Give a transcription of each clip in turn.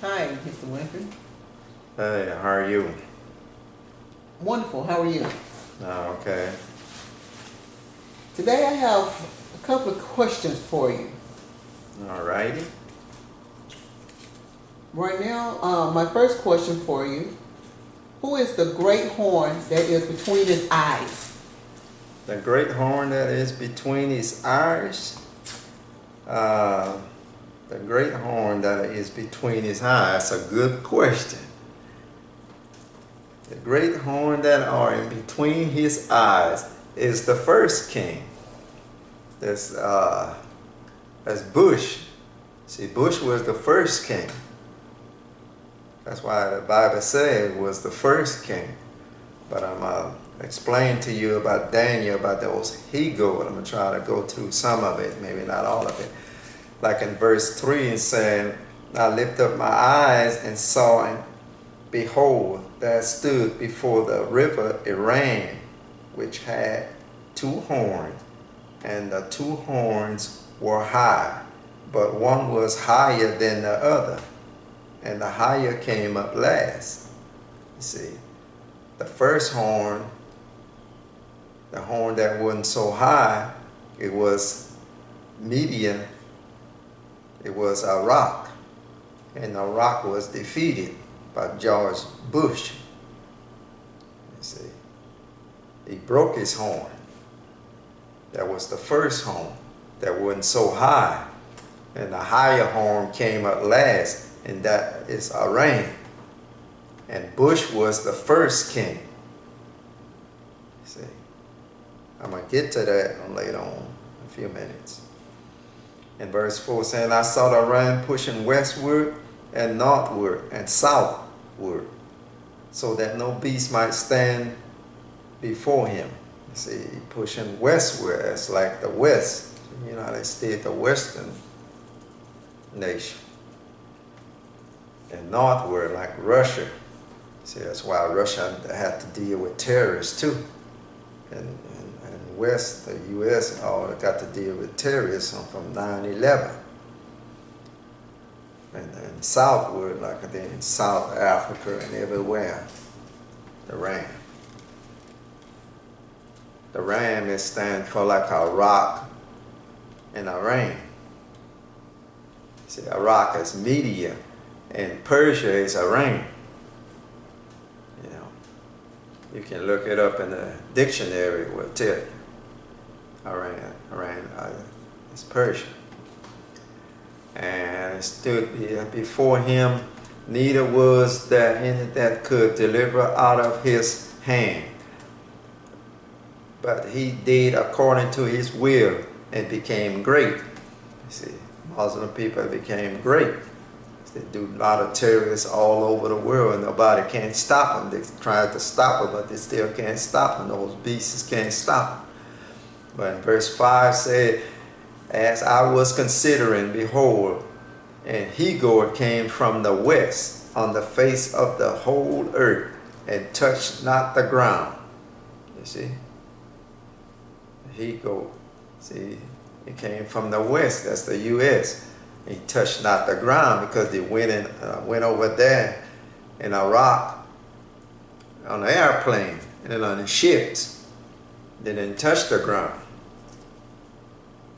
Hi, Mr. Winfrey. Hey, how are you? Wonderful. How are you? Okay. Today I have a couple of questions for you. Alrighty. Right now, my first question for you: who is the great horn that is between his eyes? The great horn that is between his eyes. Uh, the great horn that is between his eyes. That's a good question. The great horn that are in between his eyes is the first king. That's Bush. See, Bush was the first king. That's why the Bible said it was the first king. But I'm explain to you about Daniel, about those he-goat. I'm going to try to go through some of it, maybe not all of it. Like in verse 3, it said, I lift up my eyes and saw, and behold, there stood before the river a ram, which had two horns, and the two horns were high, but one was higher than the other, and the higher came up last. You see, the first horn, the horn that wasn't so high, it was medium, it was a rock, and the rock was defeated by George Bush. You see, he broke his horn. That was the first horn that wasn't so high, and the higher horn came up last, and that is Iran. And Bush was the first king. See, I'm going to get to that later on in a few minutes. In verse 4 saying, I saw the ram pushing westward and northward and southward, so that no beast might stand before him. You see, pushing westward, it's like the west. The United States, the western nation. And northward, like Russia. See, that's why Russia had to deal with terrorists too. And west, the U.S. all got to deal with terrorism from 9/11. And southward, like in South Africa and everywhere, the ram. The ram is stand for like a rock and a ram. See, a rock is Media, and Persia is Iran. You know, you can look it up in the dictionary. It will tell you. Iran is Persia. And it stood before him, neither was there any that could deliver out of his hand. But he did according to his will and became great. You see, Muslim people became great. They do a lot of terrorists all over the world, and nobody can stop them. They tried to stop them, but they still can't stop them. Those beasts can't stop them. But in verse 5 said, as I was considering, behold, and he-goat came from the west on the face of the whole earth, and touched not the ground. You see? He-goat. See, it came from the west, that's the U.S. He touched not the ground because they went over there in Iraq on the airplane and on the ships. They didn't touch the ground.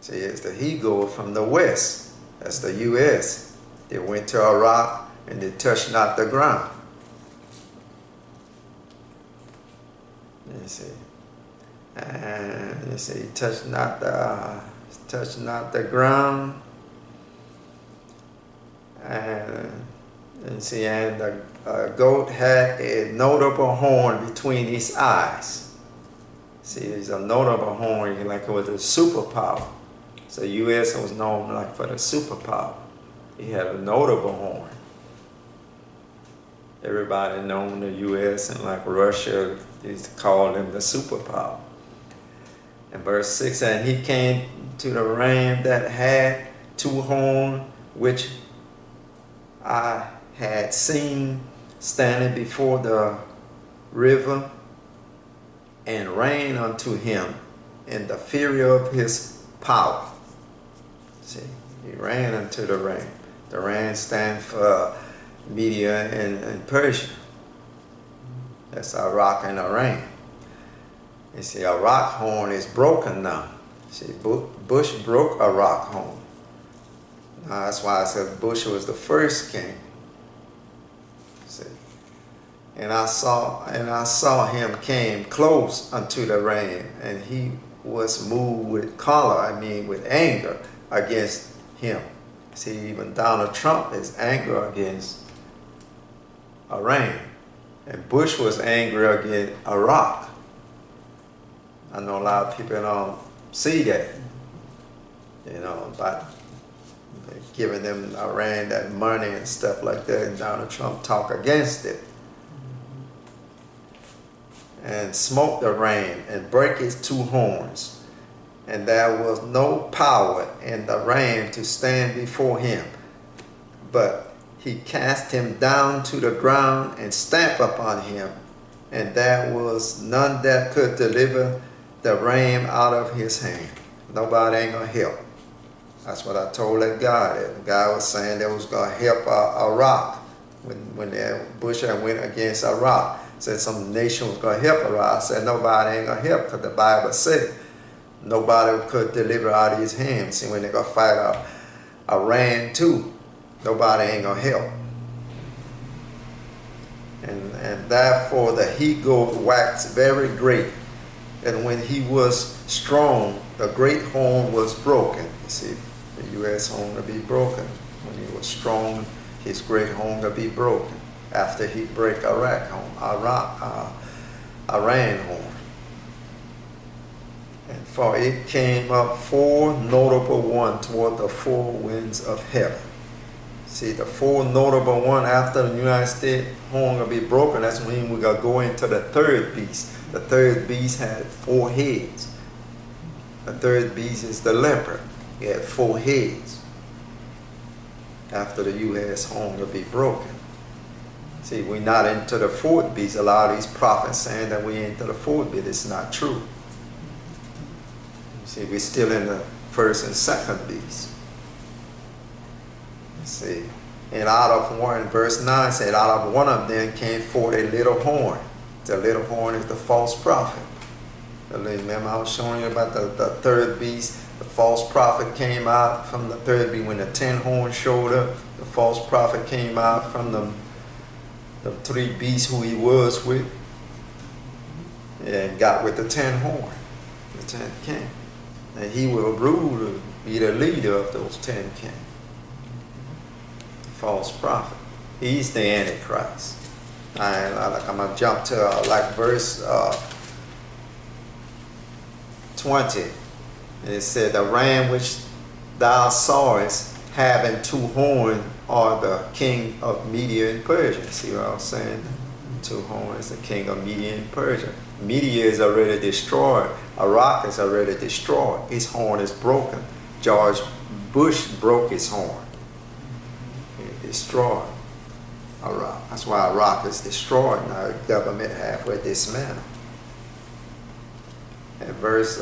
See, it's the he-goat from the west. That's the U.S. They went to Iraq and they touched not the ground. You see. And you see, touched not the ground. And see, and the goat had a notable horn between his eyes. See, it's a notable horn, like it was a superpower. So U.S. was known like for the superpower. He had a notable horn. Everybody known the U.S. and like Russia, they used to call them the superpower. In verse 6, and he came to the ram that had two horns, which I had seen standing before the river, and ran unto him in the fury of his power. See, he ran unto the ram. The ram stands for Media and Persia. That's Iraq and Iran. You see, Iraq horn is broken now. See, Bush broke Iraq horn. Now, that's why I said Bush was the first king. See, and I saw him came close unto the reign, and he was moved with choler, with anger against him. See, even Donald Trump is angry against Iran, and Bush was angry against Iraq. I know a lot of people don't see that, but giving them Iran that money and stuff like that, and Donald Trump talk against it. And smote the ram and break his two horns, and there was no power in the ram to stand before him, but he cast him down to the ground and stamped upon him, and there was none that could deliver the ram out of his hand. Nobody ain't gonna help. That's what I told that guy. The guy was saying they was gonna help Iraq when Bush went against Iraq. Said some nation was going to help Iraq. I said nobody ain't going to help, because the Bible said nobody could deliver out of his hands. See, when they're going to fight Iran too, nobody ain't going to help. And therefore the he-goat waxed very great. And when he was strong, the great horn was broken. You see, the U.S. horn will be broken. When he was strong, his great horn will be broken. After he break Iran horn. And for it came up four notable ones toward the four winds of heaven. See, the four notable one after the United States horn will be broken. That's when we're going to go into the third beast. The third beast had 4 heads. The third beast is the leopard. He had 4 heads. After the U.S. horn will be broken. See, we're not into the fourth beast. A lot of these prophets saying that we're into the fourth beast. It's not true. See, we're still in the first and second beast. See, and out of one, verse 9 said, out of one of them came forth a little horn. The little horn is the false prophet. Remember I was showing you about the third beast. The false prophet came out from the third beast. When the 10 horns showed up, the false prophet came out from the 3 beasts who he was with, and got with the 10 horn, the 10th king. And he will rule, be the leader of those 10 kings. False prophet. He's the Antichrist. And I'm going to jump to verse 20. And it said, the ram which thou sawest having 2 horns are the king of Media and Persia. See what I was saying? 2 horns, the king of Media and Persia. Media is already destroyed. Iraq is already destroyed. His horn is broken. George Bush broke his horn. He destroyed Iraq. That's why Iraq is destroyed now. The government halfway dismantled. And verse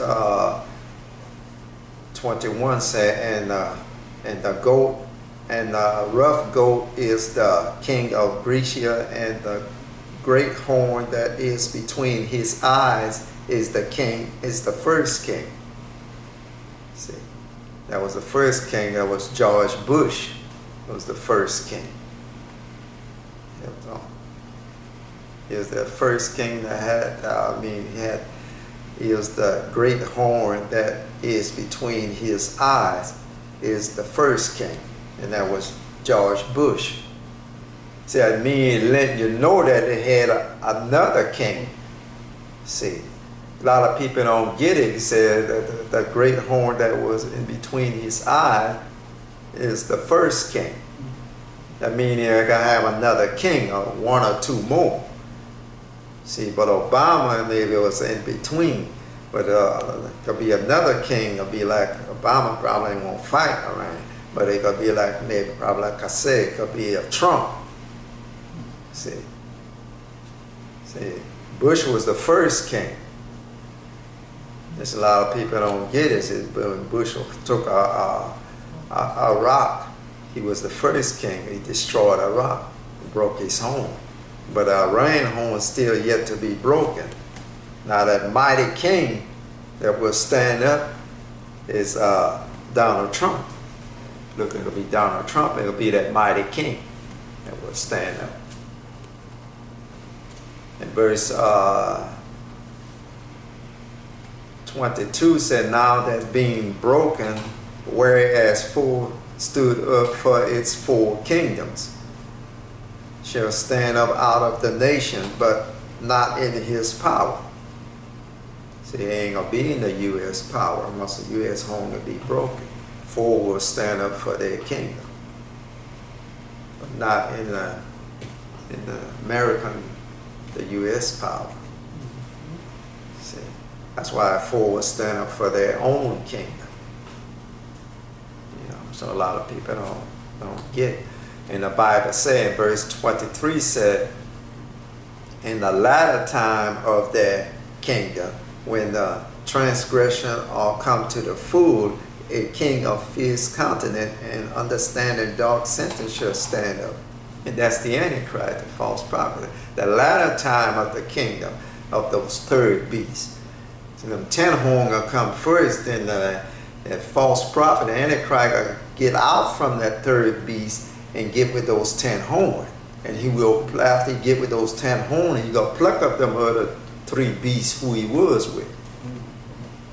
21 said, and the goat and the rough goat is the king of Grecia, and the great horn that is between his eyes is the king, is the first king. See, that was the first king. That was George Bush. Was the first king. He was the first king that had, he was the great horn that is between his eyes is the first king. And that was George Bush. See, I mean, letting you know that they had another king. See, a lot of people don't get it. He said that the great horn that was in between his eyes is the first king. That means you're going to have another king, or 1 or 2 more. See, but Obama maybe was in between. But could be another king. It'll be like Obama probably won't fight around. But it could be like, maybe probably like I said, it could be a Trump. See, Bush was the first king. There's a lot of people don't get it. When Bush took Iraq, he was the first king. He destroyed Iraq. broke his horn. But our reign horn is still yet to be broken. Now that mighty king that will stand up is Donald Trump. Look, it'll be Donald Trump. It'll be that mighty king that will stand up. And verse 22 said, now that being broken, whereas four stood up for its 4 kingdoms, shall stand up out of the nation, but not in his power. See, he ain't gonna be in the U.S. power unless the U.S. home will be broken. 4 will stand up for their kingdom, but not in the American, the U.S. power. See, that's why 4 will stand up for their own kingdom. You know, so a lot of people don't get it. And the Bible said, verse 23 said, in the latter time of their kingdom, when the transgression are come to the full, a king of fierce countenance and understanding dark sentence shall stand up. And that's the Antichrist, the false prophet. The latter time of the kingdom of those 3rd beasts. So them 10 horns will come first, then that false prophet, the Antichrist, will get out from that 3rd beast and get with those 10 horns. And he will, after he get with those 10 horns, he gonna pluck up them other 3 beasts who he was with.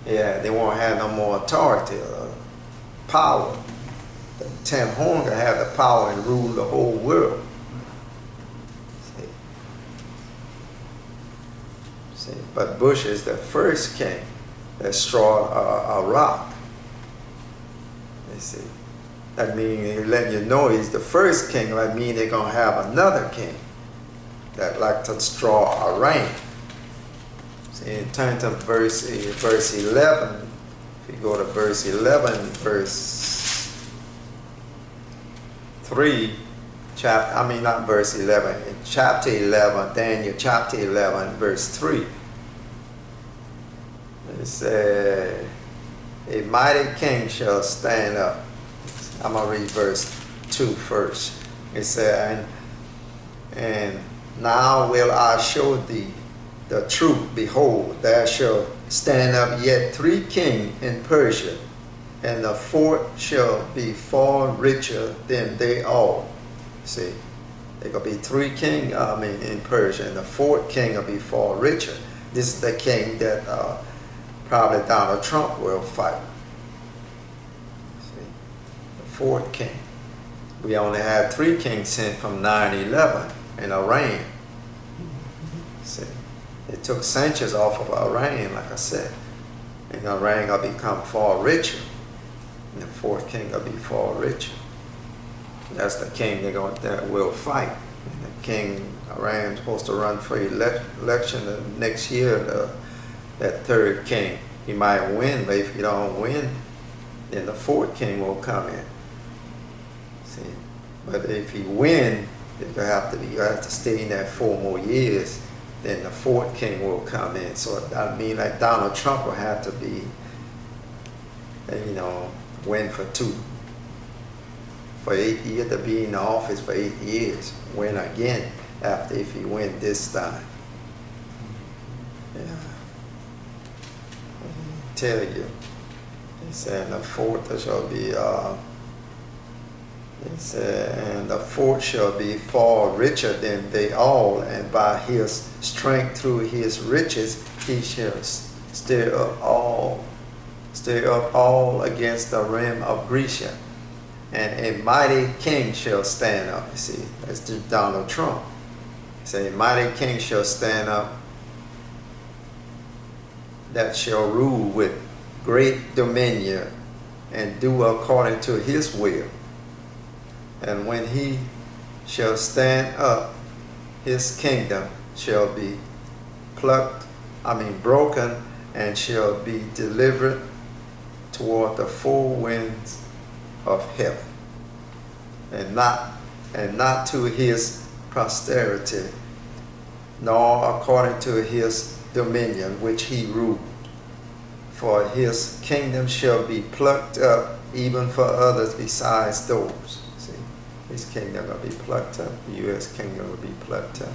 Yeah, they won't have no more authority or power. The 10 horns gonna have the power and rule the whole world. See, but Bush is the first king that struck a rock. You see. That means he's letting you know he's the first king. That means they're going to have another king that like to straw a reign. See, turn to verse 11. If you go to verse 11, verse 3, not verse 11, in chapter 11, Daniel chapter 11, verse 3. It says, a mighty king shall stand up. I'm going to read verse 2 first. It said, and now will I show thee the truth. Behold, there shall stand up yet 3 kings in Persia, and the 4th shall be far richer than they all. See, there going to be 3 kings in Persia, and the 4th king will be far richer. This is the king that probably Donald Trump will fight. 4th king. We only had 3 kings sent from 9/11 in Iran. See, it took centuries off of Iran, like I said. And Iran will become far richer. And the 4th king will be far richer. That's the king that will fight. And the king, Iran is supposed to run for election next year, that 3rd king. He might win, but if he don't win, then the 4th king will come in. But if he wins, you have to stay in there 4 more years. Then the 4th king will come in. So that means like Donald Trump will have to be, win for 8 years, to be in the office for 8 years. Win again after if he wins this time. Yeah. I tell you, he said the 4th shall be. It said, and the 4th shall be far richer than they all, and by his strength through his riches he shall stir up all against the realm of Grecia. And a mighty king shall stand up. You see, that's just Donald Trump. He said, a mighty king shall stand up that shall rule with great dominion and do according to his will. And when he shall stand up, his kingdom shall be broken, and shall be delivered toward the 4 winds of heaven, and not to his posterity, nor according to his dominion which he ruled. For his kingdom shall be plucked up even for others besides those. See, His kingdom gonna be plucked up. The U.S. kingdom will be plucked up.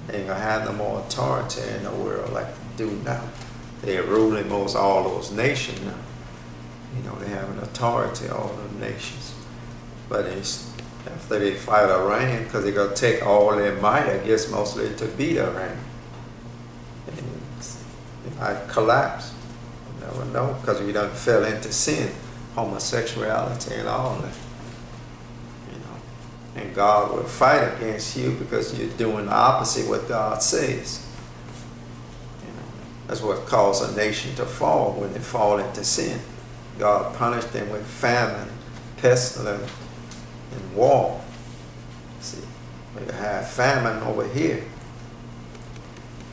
They ain't gonna have no more authority in the world like they do now. They're ruling most all those nations now. You know, they have an authority, all the nations. But after they fight Iran, because they're going to take all their might, I guess, mostly to beat Iran. And it might collapse. You never know, because we done fell into sin, homosexuality and all that. You know, and God will fight against you because you're doing the opposite of what God says. You know, that's what caused a nation to fall when they fall into sin. God punished them with famine, pestilence, and war. See, we have famine over here.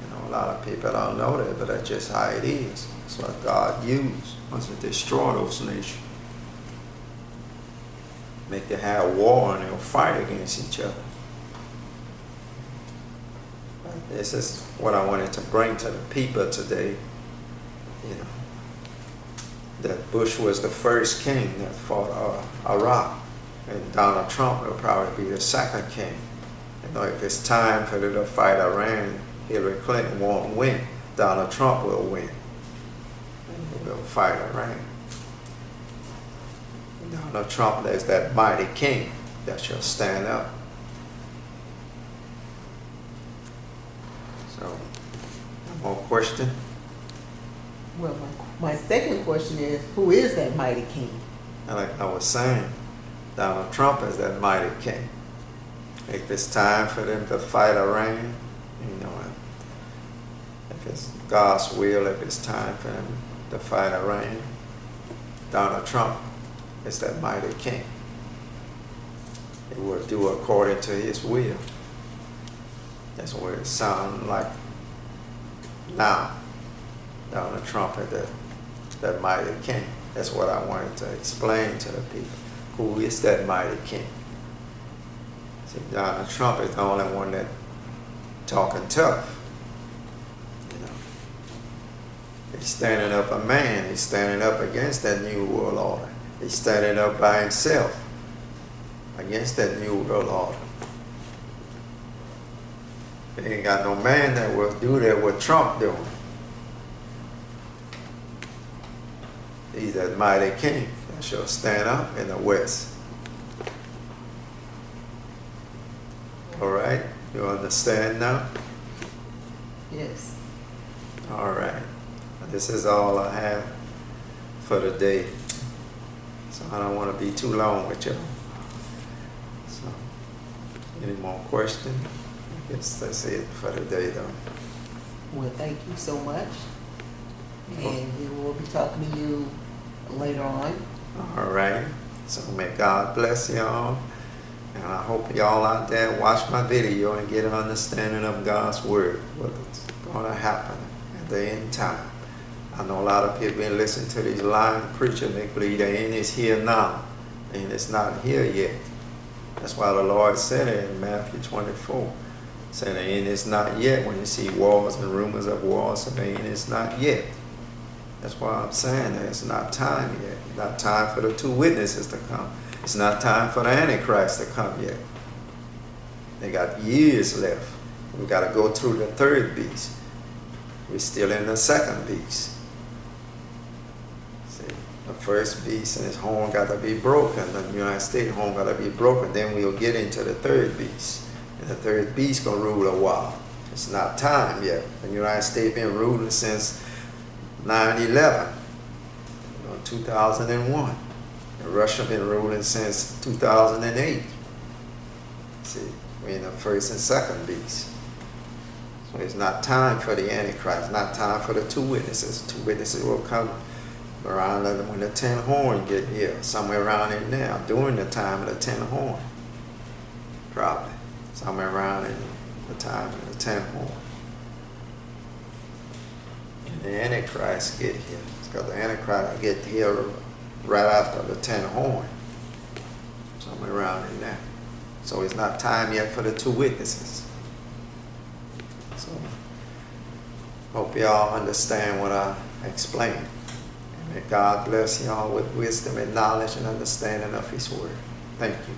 You know, a lot of people don't know that, but that's just how it is. That's what God used once to destroy those nations. Make them have war and they'll fight against each other. This is what I wanted to bring to the people today. You know, that Bush was the first king that fought Iraq, and Donald Trump will probably be the second king. You know, if it's time for them to fight Iran, Hillary Clinton won't win. Donald Trump will win. And he will fight Iran. Donald Trump is that mighty king that shall stand up. So, no more question? Well, my second question is, who is that mighty king? And like I was saying, Donald Trump is that mighty king. If it's time for them to fight Iran, you know, if it's God's will, if it's time for them to fight Iran, Donald Trump is that mighty king. He will do according to his will. That's what it sounds like now. Donald Trump is that mighty king. That's what I wanted to explain to the people. Who is that mighty king? See, Donald Trump is the only one that talking tough. You know, he's standing up a man. He's standing up against that new world order. He's standing up by himself against that new world order. They ain't got no man that will do that what Trump doing. He's that mighty king that shall stand up in the West. All right, you understand now? Yes. All right. This is all I have for today. So I don't want to be too long with you. So, any more questions? I guess that's it for today, though. Well, thank you so much. And we will be talking to you later on. All right. So may God bless y'all. And I hope y'all out there watch my video and get an understanding of God's word, what's going to happen at the end time. I know a lot of people been listening to these lying preachers. They believe the end is here now, and it's not here yet. That's why the Lord said it in Matthew 24. Saying the end is not yet. When you see wars and rumors of wars, the end is not yet. That's why I'm saying that it's not time yet. It's not time for the two witnesses to come. It's not time for the Antichrist to come yet. They got years left. We got to go through the third beast. We're still in the second beast. See, the first beast and his horn got to be broken. The United States horn got to be broken. Then we'll get into the third beast. And the third beast going to rule a while. It's not time yet. The United States been ruling since 9/11, 2001. And Russia been ruling since 2008. See, we're in the first and second beast. So it's not time for the Antichrist, not time for the two witnesses. Two witnesses will come around when the 10 horn get here, somewhere around in now, during the time of the 10 horn. Probably. Somewhere around in the time of the 10 horn. And the Antichrist get here. Because the Antichrist will get here right after the 10 horn. Somewhere around in there. So it's not time yet for the two witnesses. So, hope y'all understand what I explained. And may God bless y'all with wisdom and knowledge and understanding of His word. Thank you.